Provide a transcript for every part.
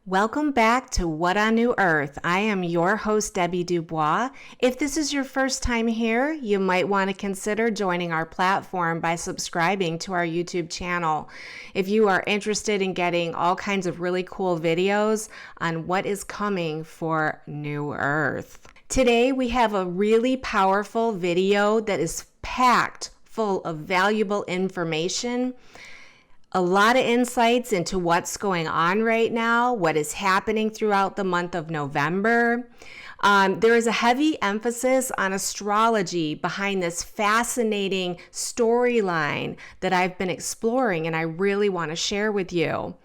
Welcome back to What on New Earth. I am your host, Debbie Dubois. If this is your first time here, you might want to consider joining our platform by subscribing to our YouTube channel. If you are interested in getting all kinds of really cool videos on what is coming for New Earth. Today, we have a really powerful video that is packed full of valuable information. A lot of insights into what's going on right now, what is happening throughout the month of November. There is a heavy emphasis on astrology behind this fascinating storyline that I've been exploring, and I really want to share with you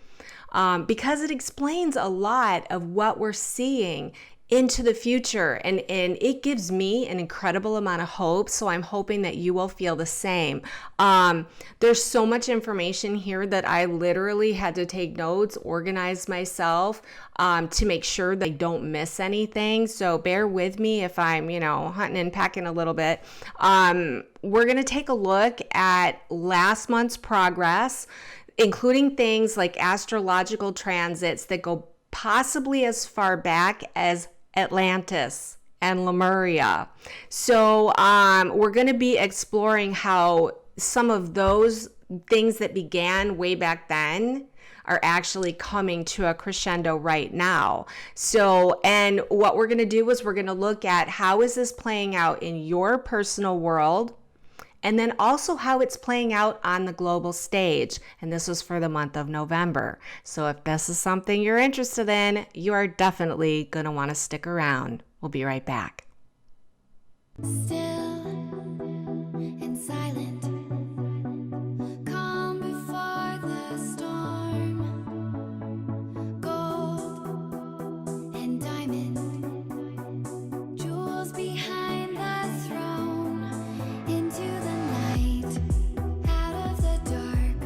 because it explains a lot of what we're seeing into the future, and it gives me an incredible amount of hope, so I'm hoping that you will feel the same. There's so much information here that I literally had to take notes, organize myself to make sure that I don't miss anything, so bear with me if I'm, hunting and packing a little bit. We're going to take a look at last month's progress, including things like astrological transits that go possibly as far back as Atlantis and Lemuria. So we're going to be exploring how some of those things that began way back then are actually coming to a crescendo right now. So, and what we're going to do is we're going to look at how is this playing out in your personal world, and then also how it's playing out on the global stage. And this is for the month of November. So if this is something you're interested in, you are definitely going to want to stick around. We'll be right back. Still and silent, calm before the storm, gold and diamond, jewels behind the throne, into the night, out of the dark,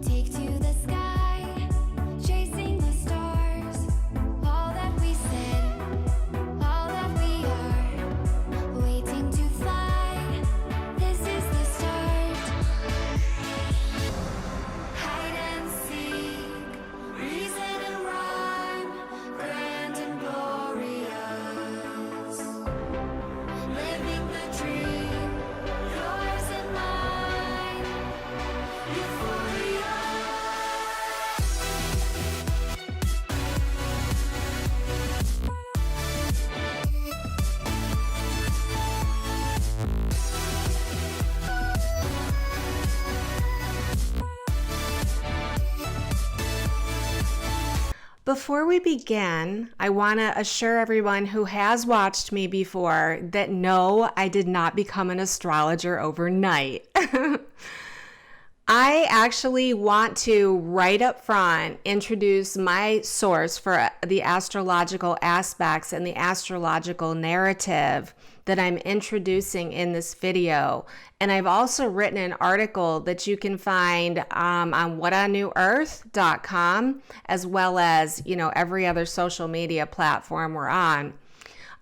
take to the sky, chasing the stars, all that we said, all that we are, waiting to fly, this is the start. Hide and seek, reason and rhyme, grand and glorious, living the dream, yours and mine, euphoria. Before we begin, I want to assure everyone who has watched me before that no, I did not become an astrologer overnight. I actually want to right up front introduce my source for the astrological aspects and the astrological narrative that I'm introducing in this video. And I've also written an article that you can find on whatonnnewearth.com, as well as, every other social media platform we're on.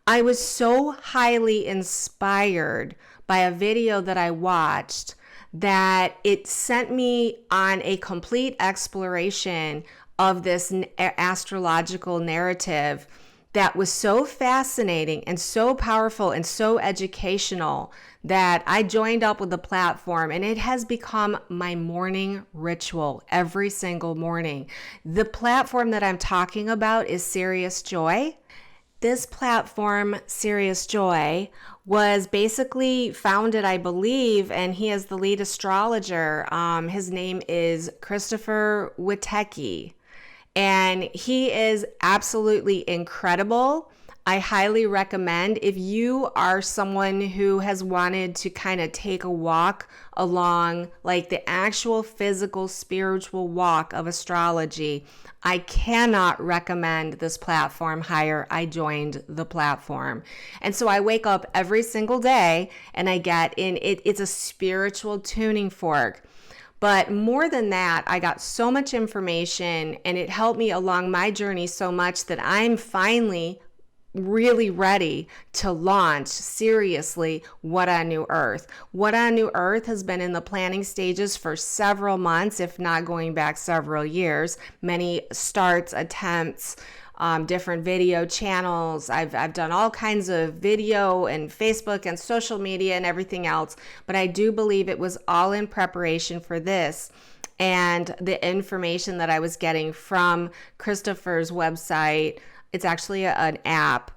I was so highly inspired by a video that I watched that it sent me on a complete exploration of this astrological narrative that was so fascinating and so powerful and so educational that I joined up with the platform, and it has become my morning ritual every single morning. The platform that I'm talking about is Serious Joy. This platform, Serious Joy, was basically founded, I believe, and he is the lead astrologer. His name is Christopher Witecki, and he is absolutely incredible. I highly recommend, if you are someone who has wanted to kind of take a walk along like the actual physical spiritual walk of astrology, I cannot recommend this platform higher. I joined the platform. And so I wake up every single day and I get in it. It's a spiritual tuning fork. But more than that, I got so much information and it helped me along my journey so much that I'm finally really ready to launch seriously What on New Earth. What on New Earth has been in the planning stages for several months, if not going back several years. Many starts, attempts, different video channels. I've done all kinds of video and Facebook and social media and everything else, but I do believe it was all in preparation for this. And the information that I was getting from Christopher's website, it's actually an app,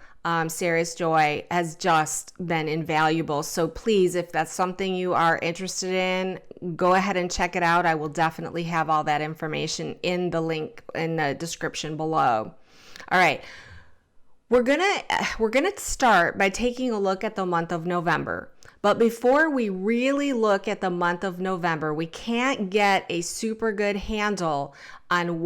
Serious Joy, has just been invaluable. So please, if that's something you are interested in, go ahead and check it out. I will definitely have all that information in the link in the description below. All right. We're gonna start by taking a look at the month of November. But before we really look at the month of November, we can't get a super good handle on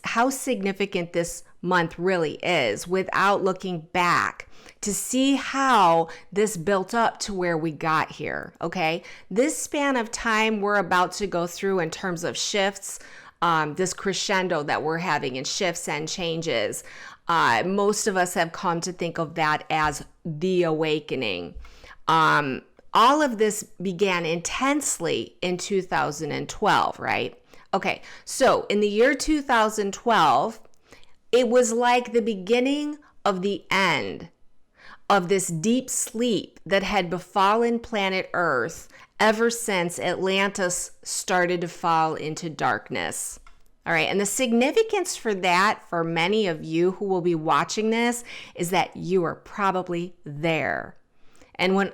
how significant this month really is without looking back to see how this built up to where we got here, okay? This span of time we're about to go through in terms of shifts, this crescendo that we're having in shifts and changes, most of us have come to think of that as the awakening. All of this began intensely in 2012, right? Okay, so in the year 2012, it was like the beginning of the end of this deep sleep that had befallen planet Earth ever since Atlantis started to fall into darkness. All right, and the significance for that, for many of you who will be watching this, is that you are probably there. And when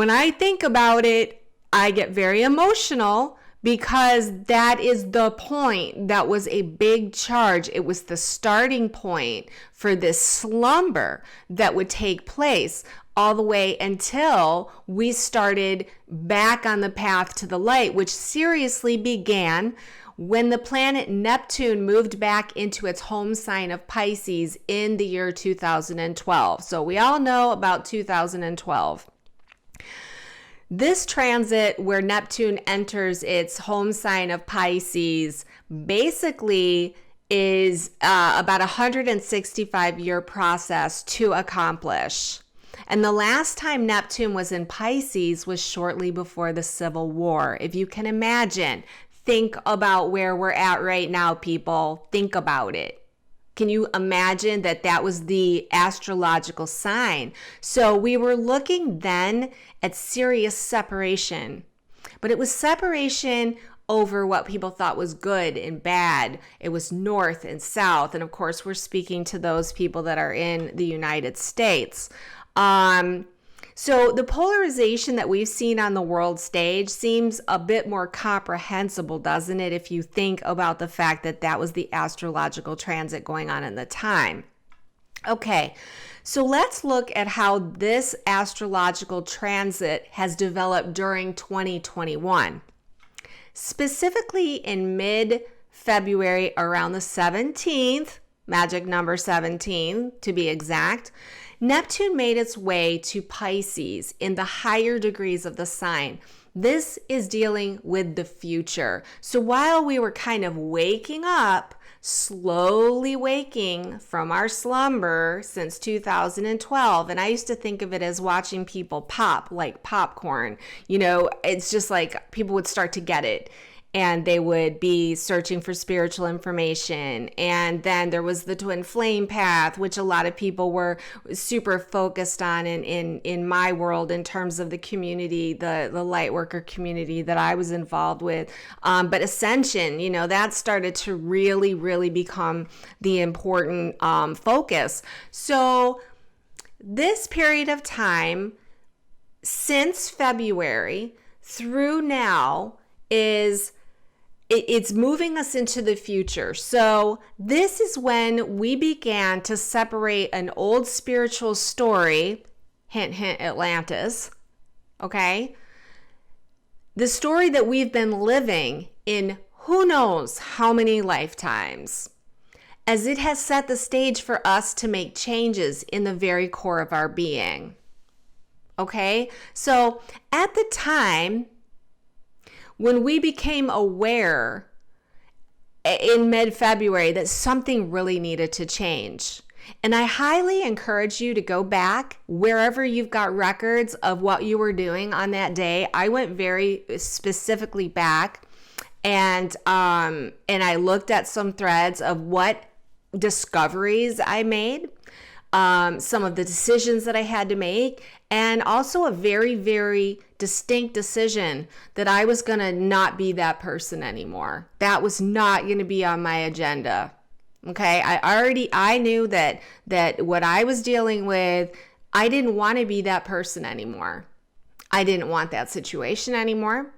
I think about it, I get very emotional because that is the point. That was a big charge. It was the starting point for this slumber that would take place all the way until we started back on the path to the light, which seriously began when the planet Neptune moved back into its home sign of Pisces in the year 2012. So we all know about 2012. This transit where Neptune enters its home sign of Pisces basically is about a 165-year process to accomplish. And the last time Neptune was in Pisces was shortly before the Civil War. If you can imagine, think about where we're at right now, people. Think about it. Can you imagine that was the astrological sign? So we were looking then at serious separation, but it was separation over what people thought was good and bad. It was north and south. And of course, we're speaking to those people that are in the United States. So the polarization that we've seen on the world stage seems a bit more comprehensible, doesn't it? If you think about the fact that was the astrological transit going on in the time. Okay, so let's look at how this astrological transit has developed during 2021. Specifically in mid-February, around the 17th, magic number 17 to be exact, Neptune made its way to Pisces in the higher degrees of the sign. This is dealing with the future. So while we were kind of waking up, slowly waking from our slumber since 2012, and I used to think of it as watching people pop like popcorn. You know, it's just like people would start to get it. And they would be searching for spiritual information. And then there was the twin flame path, which a lot of people were super focused on in my world in terms of the community, the light worker community that I was involved with. But ascension, you know, that started to really, really become the important focus. So this period of time, since February through now, it's moving us into the future. So this is when we began to separate an old spiritual story, hint, hint, Atlantis, okay? The story that we've been living in who knows how many lifetimes, as it has set the stage for us to make changes in the very core of our being, okay? So at the time, when we became aware in mid-February that something really needed to change. And I highly encourage you to go back wherever you've got records of what you were doing on that day. I went very specifically back and I looked at some threads of what discoveries I made, some of the decisions that I had to make, and also a very, very distinct decision that I was going to not be that person anymore. That was not going to be on my agenda. Okay, I knew that what I was dealing with, I didn't want to be that person anymore. I didn't want that situation anymore.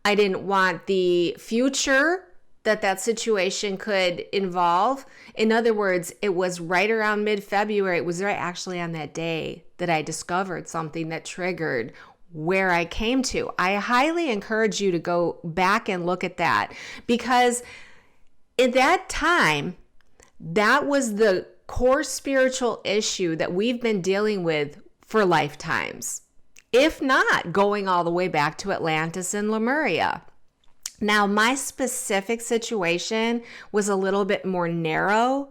I didn't want the future that situation could involve. In other words, it was right around mid-February. It was right actually on that day that I discovered something that triggered where I came to. I highly encourage you to go back and look at that, because at that time, that was the core spiritual issue that we've been dealing with for lifetimes, if not going all the way back to Atlantis and Lemuria. Now, my specific situation was a little bit more narrow,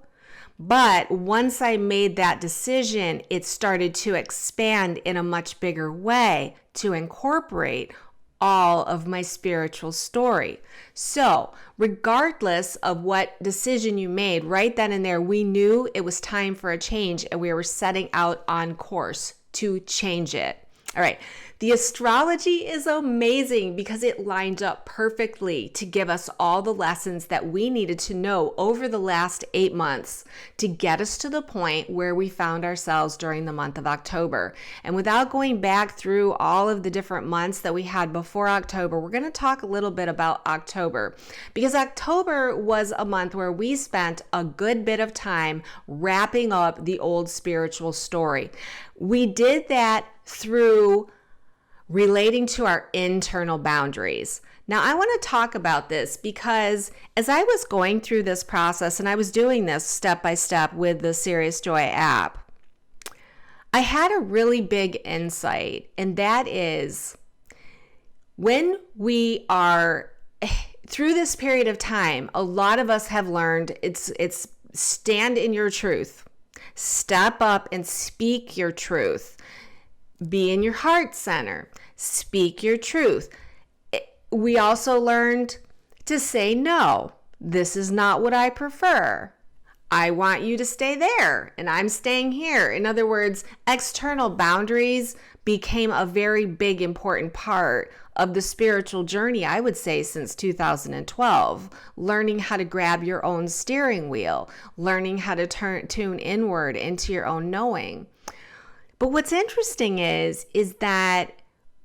but once I made that decision, it started to expand in a much bigger way to incorporate all of my spiritual story. So, regardless of what decision you made, right then and there, we knew it was time for a change and we were setting out on course to change it. All right. The astrology is amazing because it lined up perfectly to give us all the lessons that we needed to know over the last 8 months to get us to the point where we found ourselves during the month of October. And without going back through all of the different months that we had before October, we're going to talk a little bit about October, because October was a month where we spent a good bit of time wrapping up the old spiritual story. We did that through relating to our internal boundaries. Now, I want to talk about this because as I was going through this process, and I was doing this step by step with the Serious Joy app, I had a really big insight, and that is when we are through this period of time, a lot of us have learned it's stand in your truth. Step up and speak your truth. Be in your heart center. Speak your truth. We also learned to say no. This is not what I prefer. I want you to stay there and I'm staying here. In other words, external boundaries became a very big, important part of the spiritual journey, I would say, since 2012. Learning how to grab your own steering wheel, learning how to tune inward into your own knowing. But what's interesting is that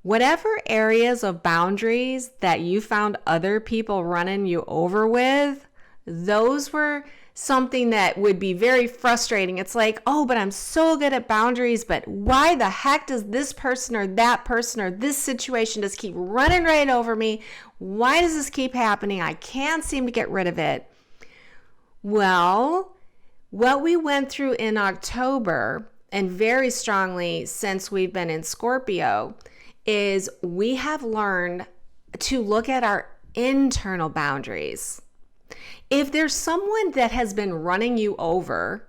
whatever areas of boundaries that you found other people running you over with, those were something that would be very frustrating. It's like, oh, but I'm so good at boundaries, but why the heck does this person or that person or this situation just keep running right over me? Why does this keep happening? I can't seem to get rid of it. Well, what we went through in October, and very strongly since we've been in Scorpio, is we have learned to look at our internal boundaries. If there's someone that has been running you over,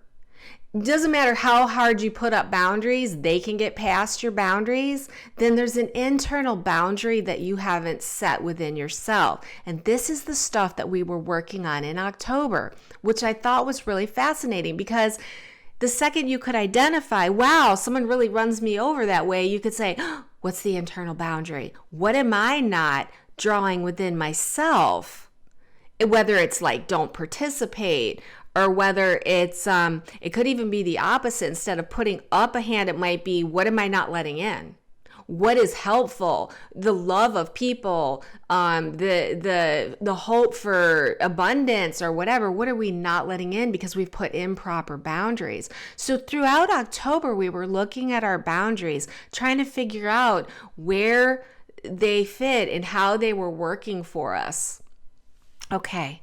doesn't matter how hard you put up boundaries, they can get past your boundaries, then there's an internal boundary that you haven't set within yourself. And this is the stuff that we were working on in October, which I thought was really fascinating, because the second you could identify, wow, someone really runs me over that way, you could say, oh, what's the internal boundary? What am I not drawing within myself? Whether it's like don't participate, or whether it's it could even be the opposite. Instead of putting up a hand, it might be, what am I not letting in? What is helpful? The love of people, the hope for abundance or whatever. What are we not letting in because we've put improper boundaries? So throughout October, we were looking at our boundaries, trying to figure out where they fit and how they were working for us. Okay.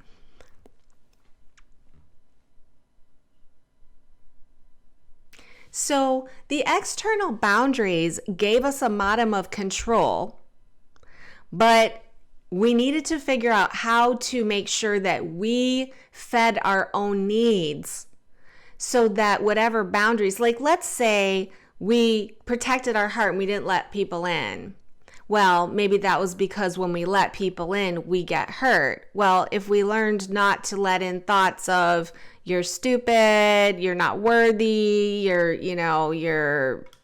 So the external boundaries gave us a modicum of control, but we needed to figure out how to make sure that we fed our own needs so that whatever boundaries, like let's say we protected our heart and we didn't let people in. Well, maybe that was because when we let people in, we get hurt. Well, if we learned not to let in thoughts of you're stupid, you're not worthy,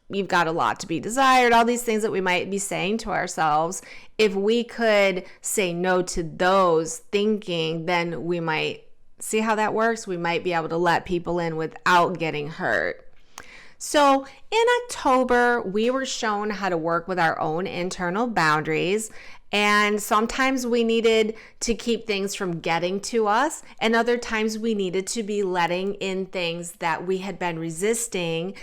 you've got a lot to be desired, all these things that we might be saying to ourselves, if we could say no to those thinking, then we might see how that works. We might be able to let people in without getting hurt. So in October, we were shown how to work with our own internal boundaries. And sometimes we needed to keep things from getting to us. And other times we needed to be letting in things that we had been resisting,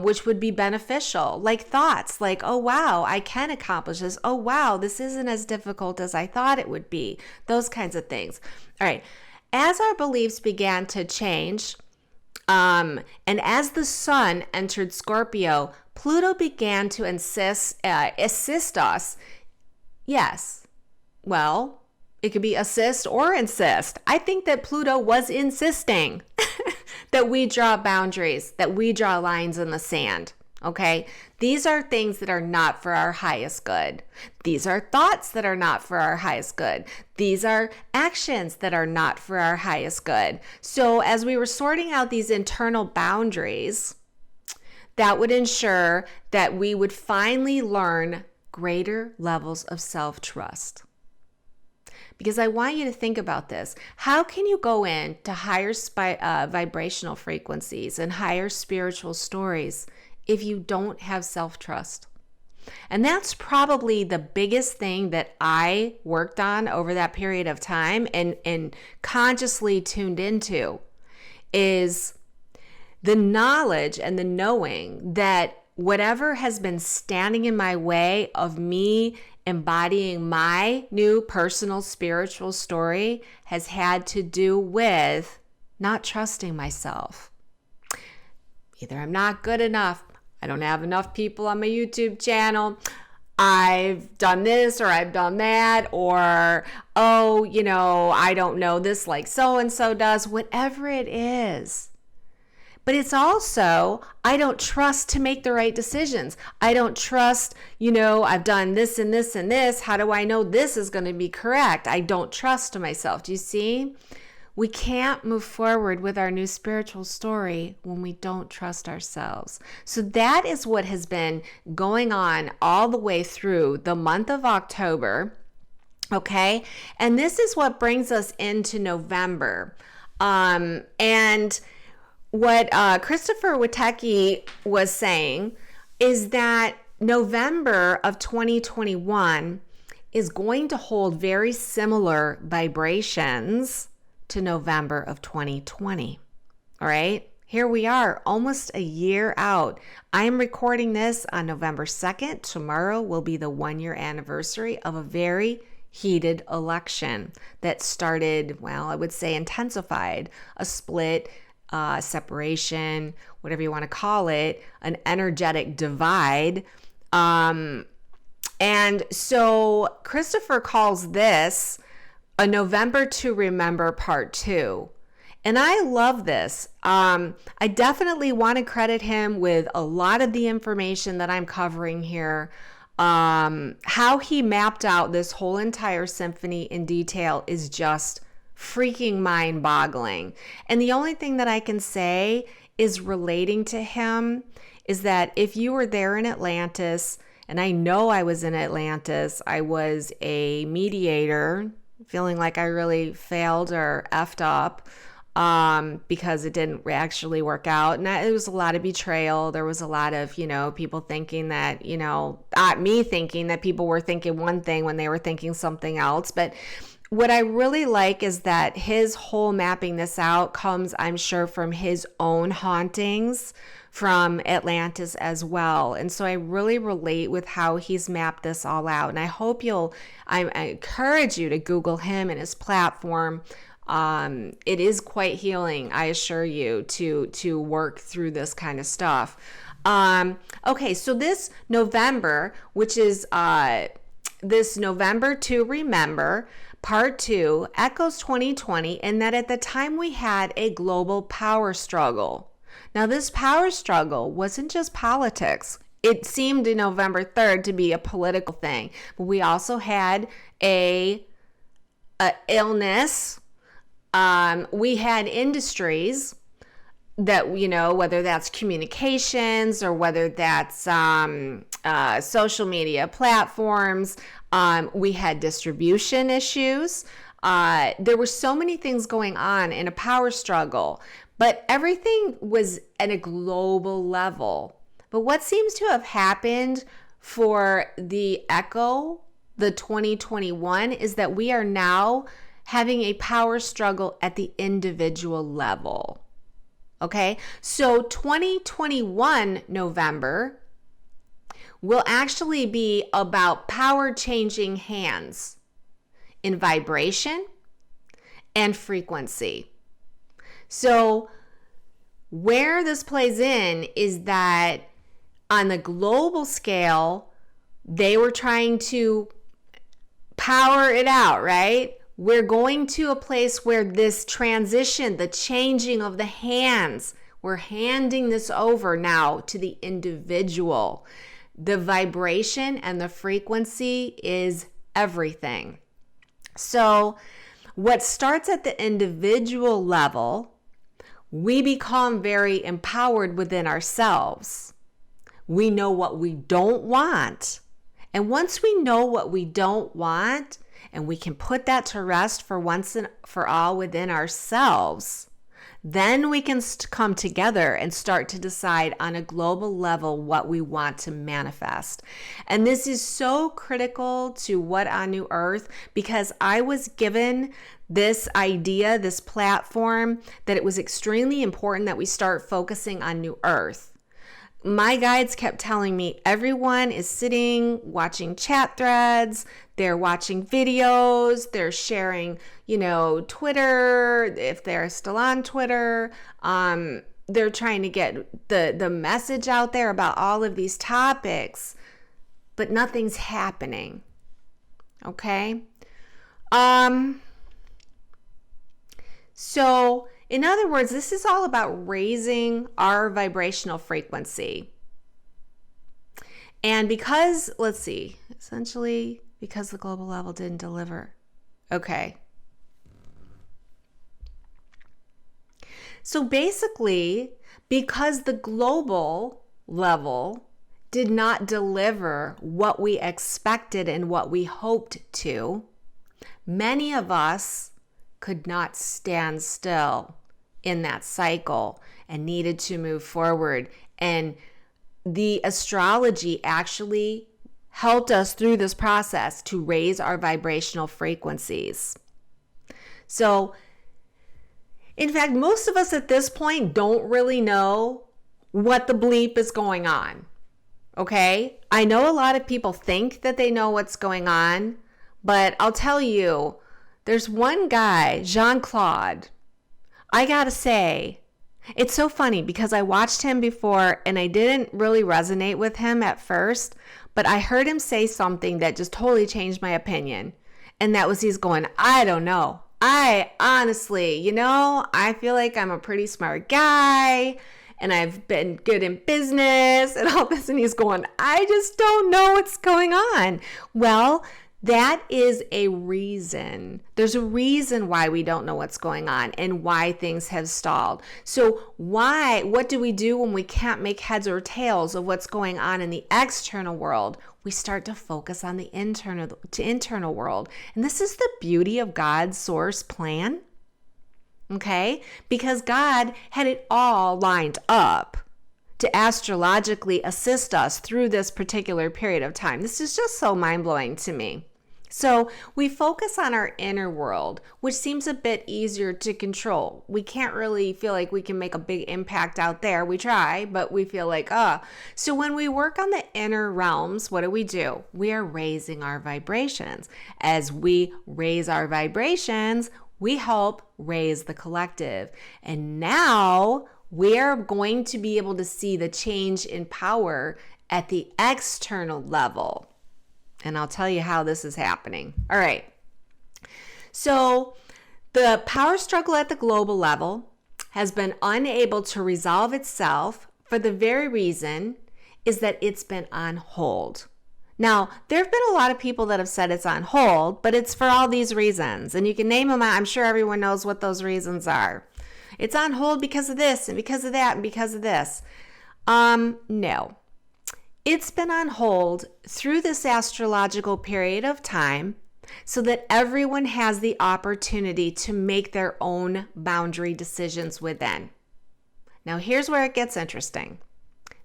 which would be beneficial, like thoughts like, oh, wow, I can accomplish this. Oh, wow, this isn't as difficult as I thought it would be. Those kinds of things. All right. As our beliefs began to change, and as the sun entered Scorpio, Pluto began to assist us. Yes. Well, it could be assist or insist. I think that Pluto was insisting that we draw boundaries, that we draw lines in the sand. Okay, these are things that are not for our highest good. These are thoughts that are not for our highest good. These are actions that are not for our highest good. So as we were sorting out these internal boundaries, that would ensure that we would finally learn greater levels of self-trust. Because I want you to think about this. How can you go into higher vibrational frequencies and higher spiritual stories if you don't have self-trust? And that's probably the biggest thing that I worked on over that period of time and consciously tuned into is the knowledge and the knowing that whatever has been standing in my way of me embodying my new personal spiritual story has had to do with not trusting myself. Either I'm not good enough, I don't have enough people on my YouTube channel, I've done this or I've done that, or, I don't know this like so-and-so does, whatever it is. But it's also, I don't trust to make the right decisions. I don't trust, I've done this and this and this. How do I know this is going to be correct? I don't trust myself. Do you see? We can't move forward with our new spiritual story when we don't trust ourselves. So that is what has been going on all the way through the month of October. Okay. And this is what brings us into November. And what Christopher Witecki was saying is that November of 2021 is going to hold very similar vibrations to November of 2020. All right, here we are almost a year out. I am recording this on November 2nd. Tomorrow will be the 1-year anniversary of a very heated election that started, I would say intensified, a split, separation, whatever you want to call it, an energetic divide. And so Christopher calls this a November to Remember Part 2. And I love this. I definitely want to credit him with a lot of the information that I'm covering here. How he mapped out this whole entire symphony in detail is just freaking mind-boggling. And the only thing that I can say is relating to him is that if you were there in Atlantis, and I know I was in Atlantis, I was a mediator, feeling like I really failed or effed up because it didn't actually work out. And it was a lot of betrayal. There was a lot of, people thinking that, me thinking that people were thinking one thing when they were thinking something else. But what I really like is that his whole mapping this out comes, I'm sure, from his own hauntings from Atlantis as well. And so I really relate with how he's mapped this all out. And I hope I encourage you to Google him and his platform. It is quite healing, I assure you, to work through this kind of stuff. Okay, so this November, which is this November to Remember, part 2, echoes 2020 in that at the time we had a global power struggle. Now, this power struggle wasn't just politics. It seemed in November 3rd to be a political thing, but we also had a illness. We had industries that, whether that's communications or whether that's social media platforms, we had distribution issues. There were so many things going on in a power struggle, but everything was at a global level. But what seems to have happened for the echo, the 2021, is that we are now having a power struggle at the individual level. Okay, so 2021 November will actually be about power changing hands in vibration and frequency. So where this plays in is that on the global scale, they were trying to power it out, right? We're going to a place where this transition, the changing of the hands, we're handing this over now to the individual. The vibration and the frequency is everything. So what starts at the individual level, we become very empowered within ourselves. We know what we don't want. And once we know what we don't want, and we can put that to rest for once and for all within ourselves, then we can come together and start to decide on a global level what we want to manifest. And this is so critical to What on New Earth, because I was given this idea, this platform, that it was extremely important that we start focusing on New Earth. My guides kept telling me everyone is sitting, watching chat threads, they're watching videos, they're sharing, Twitter, if they're still on Twitter. They're trying to get the message out there about all of these topics, but nothing's happening. Okay? So, in other words, this is all about raising our vibrational frequency. And because, essentially, because the global level didn't deliver. Okay. So basically, because the global level did not deliver what we expected and what we hoped to, many of us could not stand still in that cycle and needed to move forward. And the astrology actually helped us through this process to raise our vibrational frequencies. So, in fact, most of us at this point don't really know what the bleep is going on. Okay? I know a lot of people think that they know what's going on, but I'll tell you, there's one guy, Jean-Claude. I gotta say, it's so funny because I watched him before and I didn't really resonate with him at first, but I heard him say something that just totally changed my opinion. And that was he's going, I don't know. I honestly, I feel like I'm a pretty smart guy and I've been good in business and all this. And he's going, I just don't know what's going on. Well, that is a reason. There's a reason why we don't know what's going on and why things have stalled. So what do we do when we can't make heads or tails of what's going on in the external world? We start to focus on the internal world. And this is the beauty of God's source plan. Okay? Because God had it all lined up to astrologically assist us through this particular period of time. This is just so mind-blowing to me. So we focus on our inner world, which seems a bit easier to control. We can't really feel like we can make a big impact out there. We try, but we feel like, So when we work on the inner realms, what do? We are raising our vibrations. As we raise our vibrations, we help raise the collective. And now we are going to be able to see the change in power at the external level. And I'll tell you how this is happening. All right. So the power struggle at the global level has been unable to resolve itself for the very reason is that it's been on hold. Now, there have been a lot of people that have said it's on hold, but it's for all these reasons. And you can name them. I'm sure everyone knows what those reasons are. It's on hold because of this and because of that and because of this. No. It's been on hold through this astrological period of time so that everyone has the opportunity to make their own boundary decisions within. Now, here's where it gets interesting.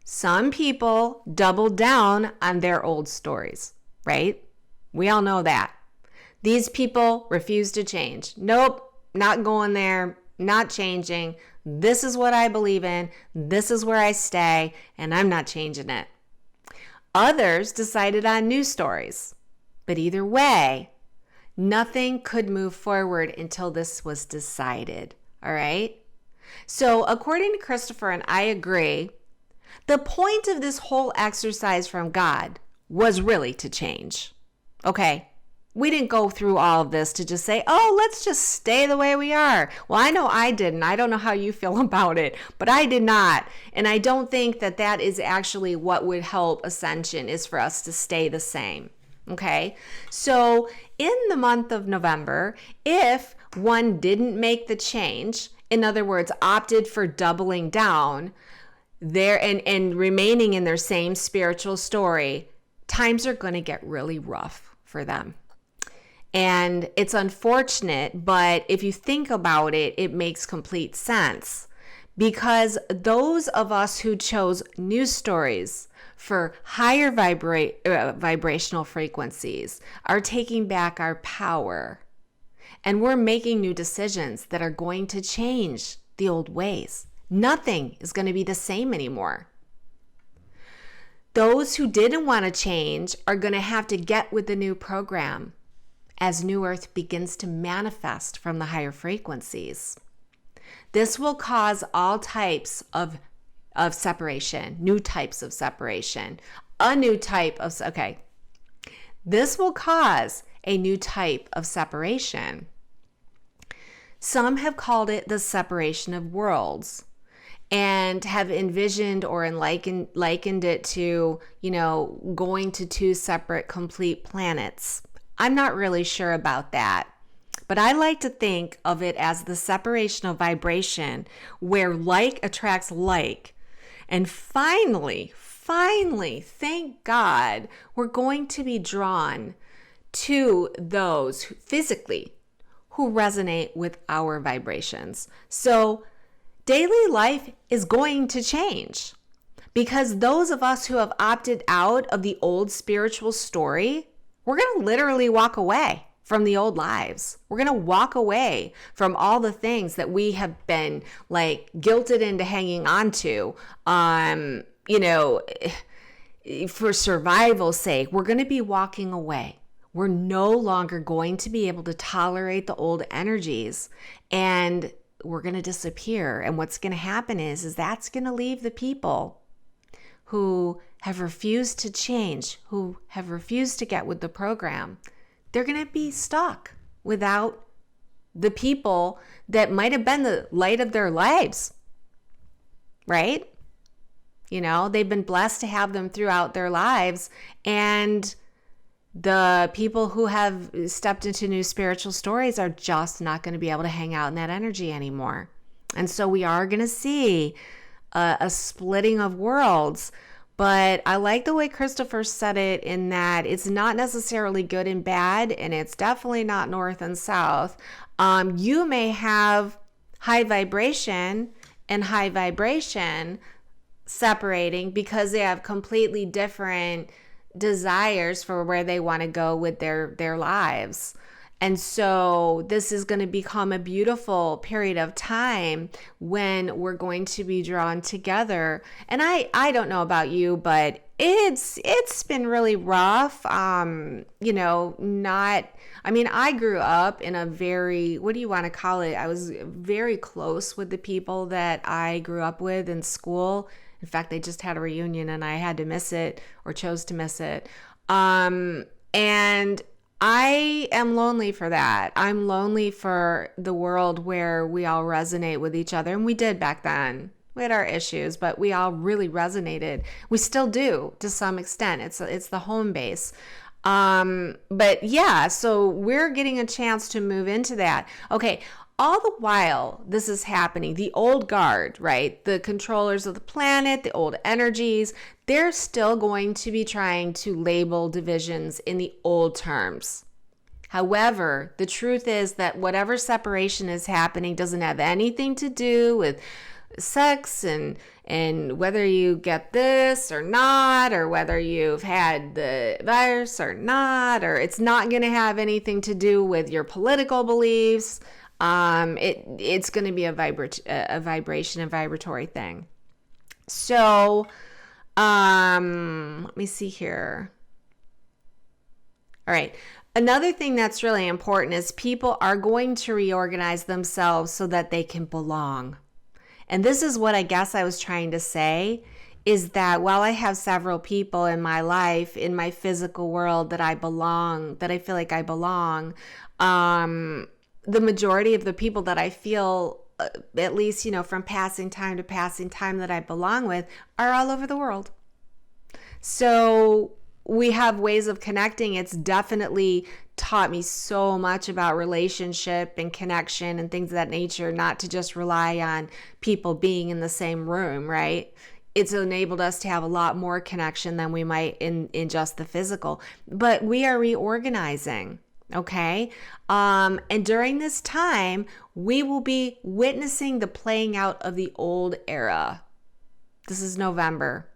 Some people double down on their old stories, right? We all know that. These people refuse to change. Nope, not going there, not changing. This is what I believe in. This is where I stay, and I'm not changing it. Others decided on new stories. But either way, nothing could move forward until this was decided, all right? So according to Christopher, and I agree, the point of this whole exercise from God was really to change. Okay, we didn't go through all of this to just say, oh, let's just stay the way we are. Well, I know I didn't. I don't know how you feel about it, but I did not. And I don't think that that is actually what would help ascension, is for us to stay the same. Okay, so in the month of November, if one didn't make the change, in other words, opted for doubling down there and remaining in their same spiritual story, times are going to get really rough for them. And it's unfortunate, but if you think about it, it makes complete sense, because those of us who chose new stories for higher vibrational frequencies are taking back our power, and we're making new decisions that are going to change the old ways. Nothing is going to be the same anymore. Those who didn't want to change are going to have to get with the new program as New Earth begins to manifest from the higher frequencies. This will cause all types of separation, new types of separation, a new type of, okay. This will cause a new type of separation. Some have called it the separation of worlds, and have envisioned or likened it to, going to two separate complete planets. I'm not really sure about that, but I like to think of it as the separation of vibration, where like attracts like. And finally, thank God, we're going to be drawn to those physically who resonate with our vibrations. So daily life is going to change, because those of us who have opted out of the old spiritual story, we're going to literally walk away from the old lives. We're going to walk away from all the things that we have been guilted into hanging on to, for survival's sake. We're going to be walking away. We're no longer going to be able to tolerate the old energies, and we're going to disappear. And what's going to happen is that's going to leave the people who have refused to change, who have refused to get with the program. They're going to be stuck without the people that might have been the light of their lives, right? They've been blessed to have them throughout their lives, and the people who have stepped into new spiritual stories are just not going to be able to hang out in that energy anymore. And so we are going to see a splitting of worlds. But I like the way Christopher said it, in that it's not necessarily good and bad, and it's definitely not north and south. You may have high vibration and high vibration separating because they have completely different desires for where they want to go with their lives. And so this is going to become a beautiful period of time when we're going to be drawn together. And I don't know about you, but it's been really rough. I grew up in a very, what do you want to call it? I was very close with the people that I grew up with in school. In fact, they just had a reunion and I had to miss it, or chose to miss it. And I am lonely for that. I'm lonely for the world where we all resonate with each other. And we did back then. We had our issues, but we all really resonated. We still do to some extent. It's the home base. But yeah, so we're getting a chance to move into that. Okay. All the while this is happening, the old guard, right? The controllers of the planet, the old energies, they're still going to be trying to label divisions in the old terms. However, the truth is that whatever separation is happening doesn't have anything to do with sex and whether you get this or not, or whether you've had the virus or not, or it's not going to have anything to do with your political beliefs. It's going to be a vibration and vibratory thing. So, let me see here. All right. Another thing that's really important is people are going to reorganize themselves so that they can belong. And this is what I guess I was trying to say, is that while I have several people in my life, in my physical world that I belong, that I feel like I belong, the majority of the people that I feel, at least, from passing time to passing time that I belong with, are all over the world. So we have ways of connecting. It's definitely taught me so much about relationship and connection and things of that nature, not to just rely on people being in the same room, right? It's enabled us to have a lot more connection than we might in just the physical. But we are reorganizing. Okay. And during this time, we will be witnessing the playing out of the old era. This is November,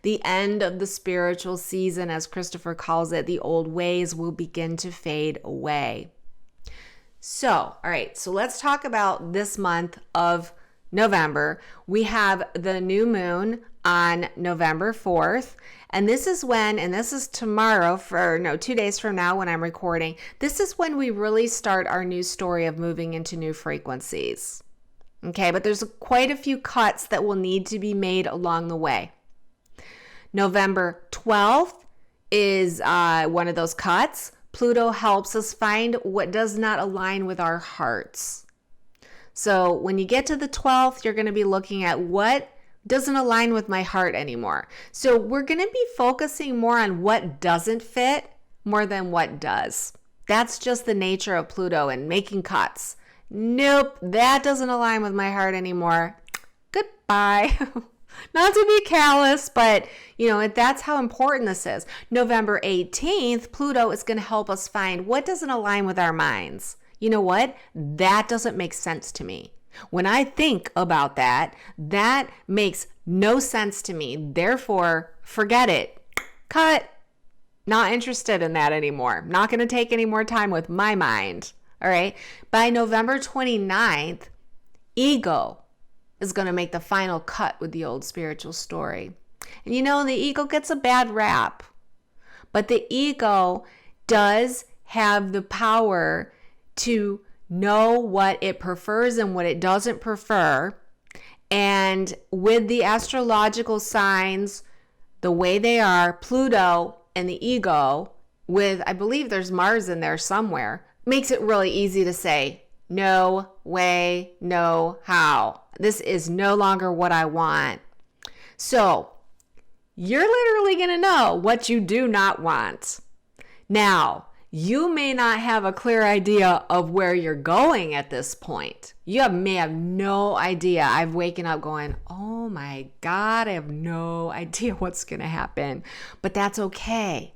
the end of the spiritual season, as Christopher calls it. The old ways will begin to fade away. So, all right. So let's talk about this month of November. We have the new moon on November 4th. And this is when, and this is tomorrow 2 days from now when I'm recording, this is when we really start our new story of moving into new frequencies. Okay, but there's quite a few cuts that will need to be made along the way. November 12th is one of those cuts. Pluto helps us find what does not align with our hearts. So when you get to the 12th, you're going to be looking at what doesn't align with my heart anymore. So we're going to be focusing more on what doesn't fit more than what does. That's just the nature of Pluto and making cuts. Nope, that doesn't align with my heart anymore. Goodbye. Not to be callous, but that's how important this is. November 18th, Pluto is going to help us find what doesn't align with our minds. You know what? That doesn't make sense to me. When I think about that, that makes no sense to me. Therefore, forget it. Cut. Not interested in that anymore. Not going to take any more time with my mind. All right. By November 29th, ego is going to make the final cut with the old spiritual story. And the ego gets a bad rap. But the ego does have the power to know what it prefers and what it doesn't prefer. And with the astrological signs, the way they are, Pluto and the ego, with, I believe there's Mars in there somewhere, makes it really easy to say, no way, no how. This is no longer what I want. So you're literally going to know what you do not want. Now, you may not have a clear idea of where you're going at this point. You may have no idea. I've waken up going, oh my God, I have no idea what's going to happen. But that's okay.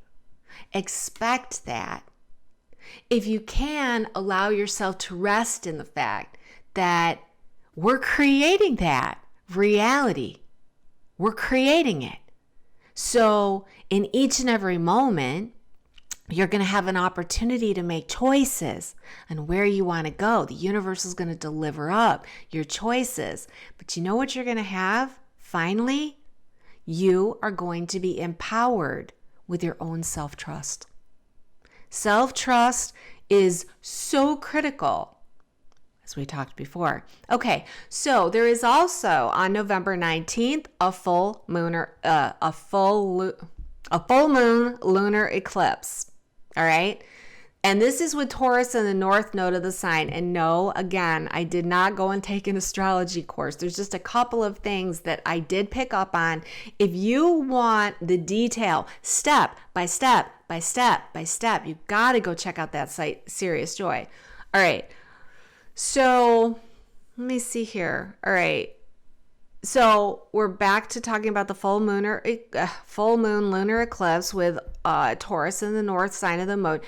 Expect that. If you can, allow yourself to rest in the fact that we're creating that reality. We're creating it. So in each and every moment, you're going to have an opportunity to make choices on where you want to go. The universe is going to deliver up your choices. But you know what you're going to have? Finally, you are going to be empowered with your own self-trust. Self-trust is so critical, as we talked before. Okay, so there is also on November 19th a full moon lunar eclipse. All right. And this is with Taurus in the north node of the sign. And no, again, I did not go and take an astrology course. There's just a couple of things that I did pick up on. If you want the detail, step by step by step by step, you got to go check out that site, Serious Joy. All right. So let me see here. All right. So we're back to talking about the full moon lunar eclipse with Taurus in the north sign of the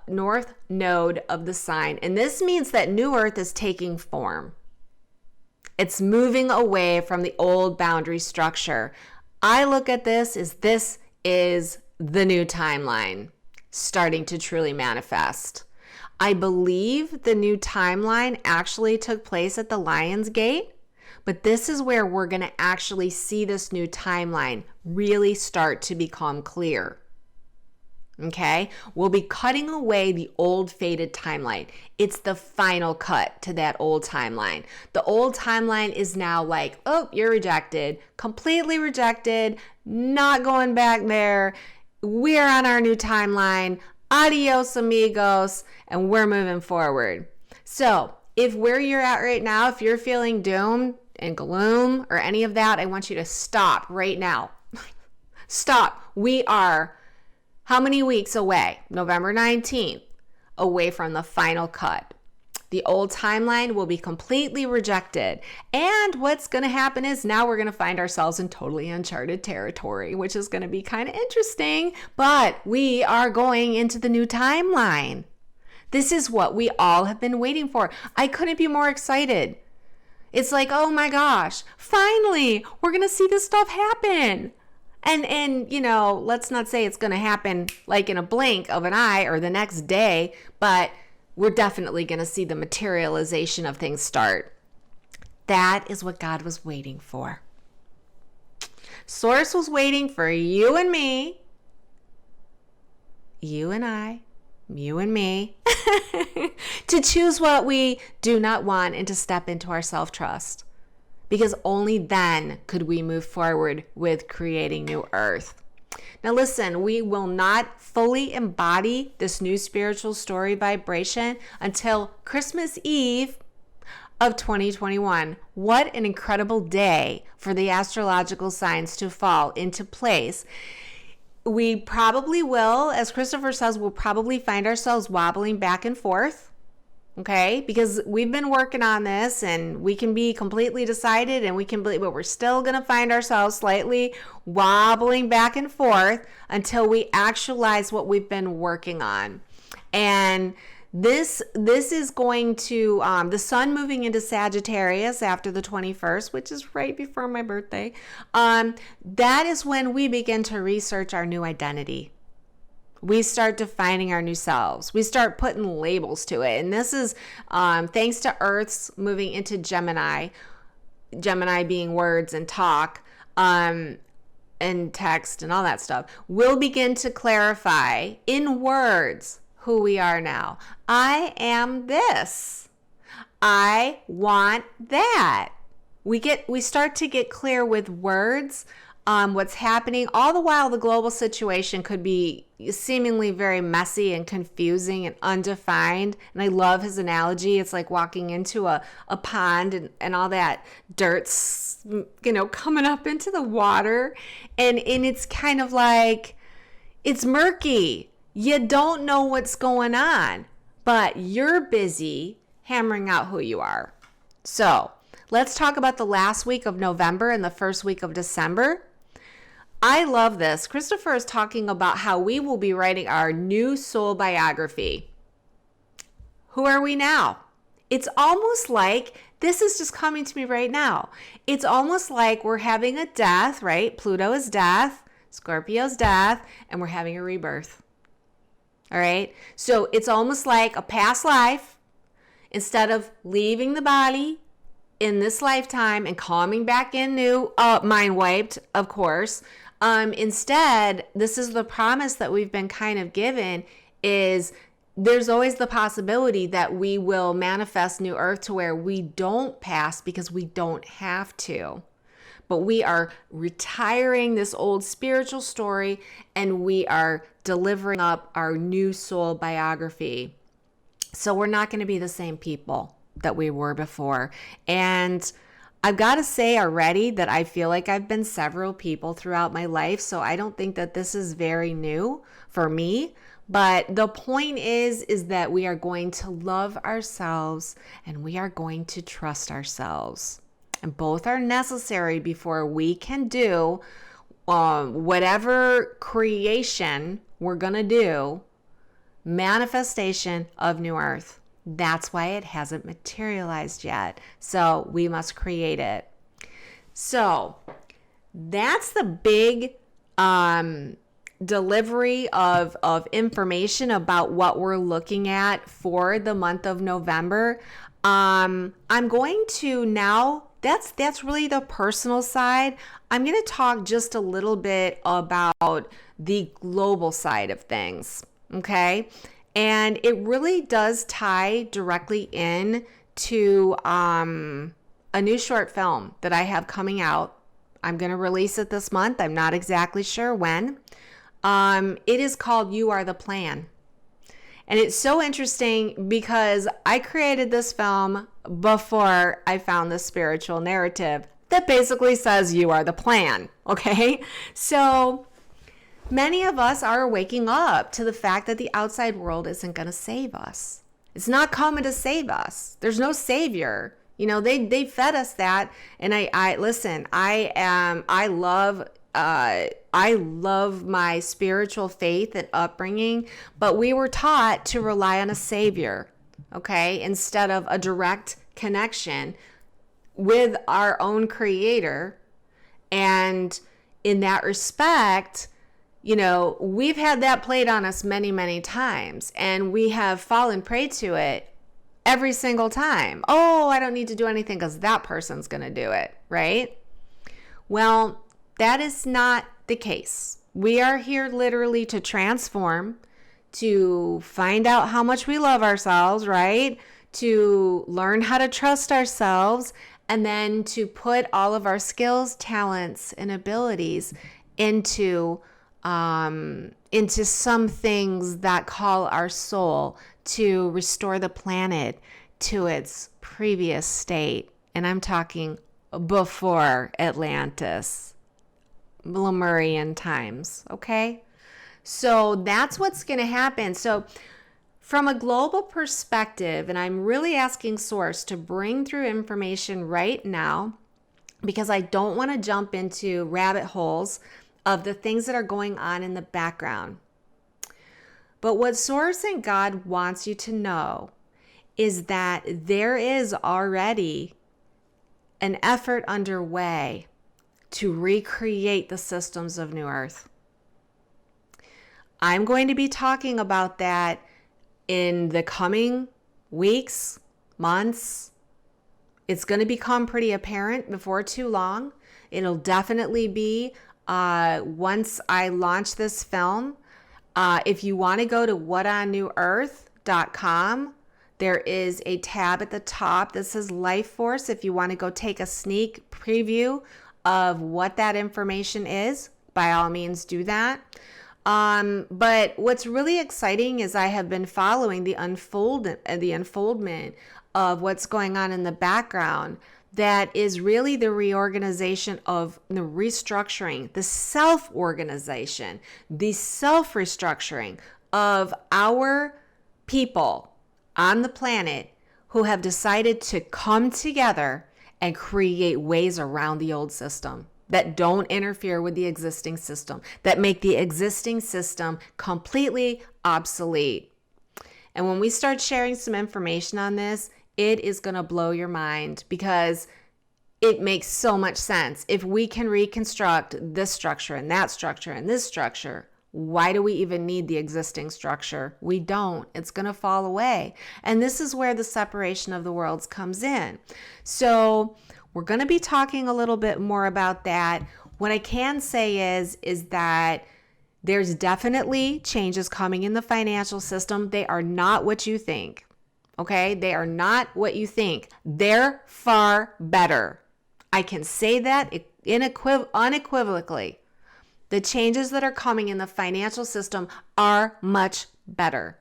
north node of the sign. And this means that new earth is taking form. It's moving away from the old boundary structure. I look at this as this is the new timeline starting to truly manifest. I believe the new timeline actually took place at the Lion's Gate, but this is where we're going to actually see this new timeline really start to become clear. Okay, we'll be cutting away the old faded timeline. It's the final cut to that old timeline. The old timeline is now like, oh, you're rejected, completely rejected, not going back there. We're on our new timeline. Adios, amigos, and we're moving forward. So if where you're at right now, if you're feeling doomed and gloom or any of that, I want you to stop right now. Stop. We are how many weeks away? November 19th, away from the final cut. The old timeline will be completely rejected. And what's going to happen is now we're going to find ourselves in totally uncharted territory, which is going to be kind of interesting, but we are going into the new timeline. This is what we all have been waiting for. I couldn't be more excited. It's like, oh my gosh, finally, we're going to see this stuff happen. And you know, let's not say it's going to happen like in a blink of an eye or the next day, but we're definitely going to see the materialization of things start. That is what God was waiting for. Source was waiting for you and me, you and I, you and me, to choose what we do not want and to step into our self-trust. Because only then could we move forward with creating new earth. Now listen, we will not fully embody this new spiritual story vibration until Christmas Eve of 2021. What an incredible day for the astrological signs to fall into place. We probably will, as Christopher says, we'll probably find ourselves wobbling back and forth. Okay, because we've been working on this and we can be completely decided and we can believe, but we're still going to find ourselves slightly wobbling back and forth until we actualize what we've been working on. And this is going to, the sun moving into Sagittarius after the 21st, which is right before my birthday. That is when we begin to research our new identity. We start defining our new selves. We start putting labels to it. And this is thanks to Earth's moving into Gemini, Gemini being words and talk and text and all that stuff. We'll begin to clarify in words who we are now. I am this. I want that. We start to get clear with words. What's happening, all the while the global situation could be seemingly very messy and confusing and undefined. And I love his analogy. It's like walking into a pond and all that dirt's, coming up into the water. And it's kind of like, it's murky. You don't know what's going on, but you're busy hammering out who you are. So let's talk about the last week of November and the first week of December. I love this. Christopher is talking about how we will be writing our new soul biography. Who are we now? It's almost like, this is just coming to me right now. It's almost like we're having a death, right? Pluto is death, Scorpio's death, and we're having a rebirth. All right? So it's almost like a past life. Instead of leaving the body in this lifetime and coming back in new, mind wiped, of course. Instead, this is the promise that we've been kind of given, is there's always the possibility that we will manifest new earth to where we don't pass because we don't have to. but we are retiring this old spiritual story and we are delivering up our new soul biography. So we're not going to be the same people that we were before. And I've got to say already that I feel like I've been several people throughout my life, so I don't think that this is very new for me. But the point is that we are going to love ourselves and we are going to trust ourselves. And both are necessary before we can do whatever creation we're going to do, manifestation of New Earth. That's why it hasn't materialized yet. So we must create it. So that's the big delivery of information about what we're looking at for the month of November. I'm going to now, that's really the personal side. I'm going to talk just a little bit about the global side of things. Okay. And it really does tie directly in to a new short film that I have coming out. I'm going to release it this month. I'm not exactly sure when. It is called You Are the Plan. And it's so interesting because I created this film before I found the spiritual narrative that basically says you are the plan. Okay. So many of us are waking up to the fact that the outside world isn't going to save us. It's not coming to save us. There's no savior. You know, they fed us that. And I listen, I love my spiritual faith and upbringing, but we were taught to rely on a savior, okay, instead of a direct connection with our own creator. And in that respect, you know, we've had that played on us many, many times, and we have fallen prey to it every single time. Oh, I don't need to do anything because that person's going to do it, right? Well, that is not the case. We are here literally to transform, to find out how much we love ourselves, right? To learn how to trust ourselves, and then to put all of our skills, talents, and abilities into some things that call our soul to restore the planet to its previous state. And I'm talking before Atlantis, Lemurian times, okay? So that's what's going to happen. So from a global perspective, and I'm really asking Source to bring through information right now because I don't want to jump into rabbit holes of the things that are going on in the background. But what Source and God wants you to know is that there is already an effort underway to recreate the systems of New Earth. I'm going to be talking about that in the coming weeks, months. It's going to become pretty apparent before too long. It'll definitely be once I launch this film. If you want to go to whatonnewEarth.com, there is a tab at the top that says Life Force. If you want to go take a sneak preview of what that information is, by all means do that. But what's really exciting is I have been following the unfoldment of what's going on in the background. That is really the reorganization of the restructuring, the self-organization, the self-restructuring of our people on the planet who have decided to come together and create ways around the old system that don't interfere with the existing system, that make the existing system completely obsolete. And when we start sharing some information on this, it is going to blow your mind because it makes so much sense. If we can reconstruct this structure and that structure and this structure, why do we even need the existing structure? We don't. It's going to fall away. And this is where the separation of the worlds comes in. So we're going to be talking a little bit more about that. What I can say is that there's definitely changes coming in the financial system. They are not what you think. Okay? They are not what you think. They're far better. I can say that unequivocally. The changes that are coming in the financial system are much better.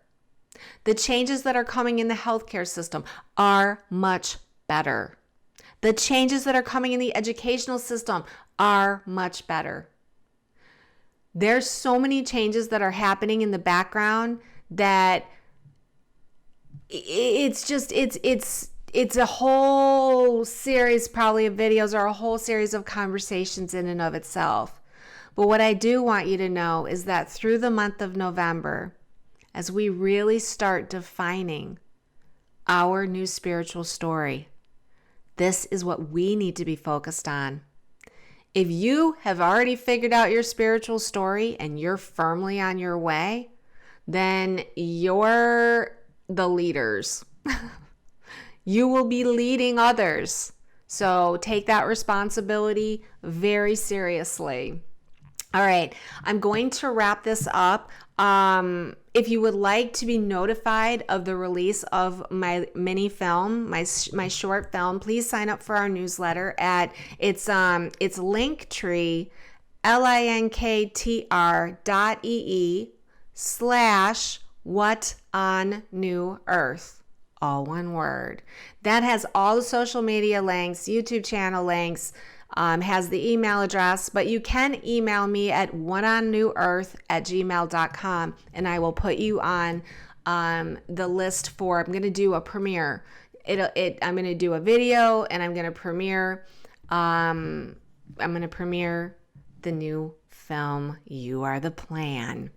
The changes that are coming in the healthcare system are much better. The changes that are coming in the educational system are much better. There's so many changes that are happening in the background that it's a whole series probably of videos or a whole series of conversations in and of itself. But what I do want you to know is that through the month of November, as we really start defining our new spiritual story, this is what we need to be focused on. If you have already figured out your spiritual story and you're firmly on your way, then you're the leaders. You will be leading others. So take that responsibility very seriously. All right, I'm going to wrap this up. If you would like to be notified of the release of my mini film, my short film, please sign up for our newsletter at it's Linktree, linktr.ee/what on new earth, all one word. That has all the social media links, YouTube channel links, has the email address, but you can email me at whatonnnewearth@gmail.com and I will put you on the list for, I'm going to do a premiere. I'm going to do a video and I'm going to premiere the new film, You Are the Plan.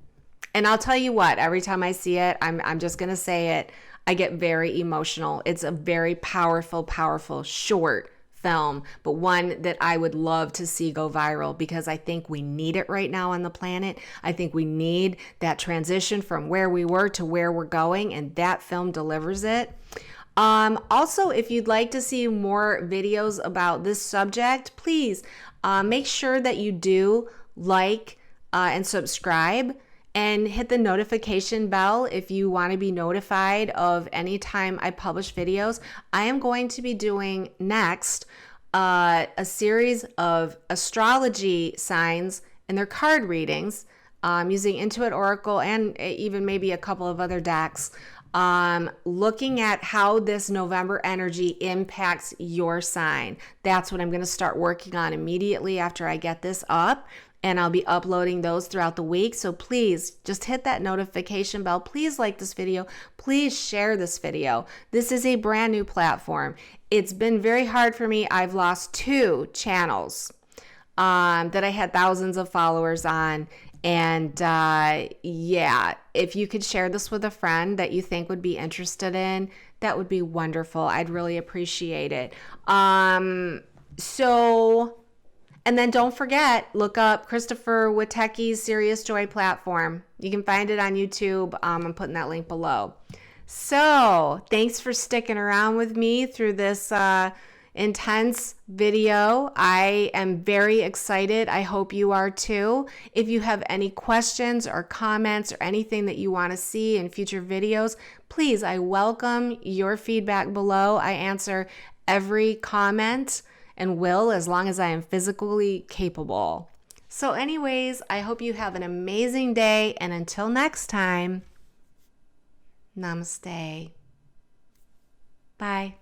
And I'll tell you what, every time I see it, I'm just going to say it, I get very emotional. It's a very powerful, short film, but one that I would love to see go viral because I think we need it right now on the planet. I think we need that transition from where we were to where we're going, and that film delivers it. Also, if you'd like to see more videos about this subject, please make sure that you do like and subscribe. And hit the notification bell if you want to be notified of any time I publish videos. I am going to be doing next a series of astrology signs and their card readings using Intuit Oracle and even maybe a couple of other decks, looking at how this November energy impacts your sign. That's what I'm going to start working on immediately after I get this up. And I'll be uploading those throughout the week. So please just hit that notification bell. Please like this video. Please share this video. This is a brand new platform. It's been very hard for me. I've lost 2 channels that I had thousands of followers on. And if you could share this with a friend that you think would be interested in, that would be wonderful. I'd really appreciate it. And then don't forget, look up Christopher Witecki's Serious Joy platform. You can find it on YouTube. I'm putting that link below. So thanks for sticking around with me through this intense video. I am very excited. I hope you are too. If you have any questions or comments or anything that you want to see in future videos, please, I welcome your feedback below. I answer every comment and will, as long as I am physically capable. So anyways, I hope you have an amazing day, and until next time, namaste. Bye.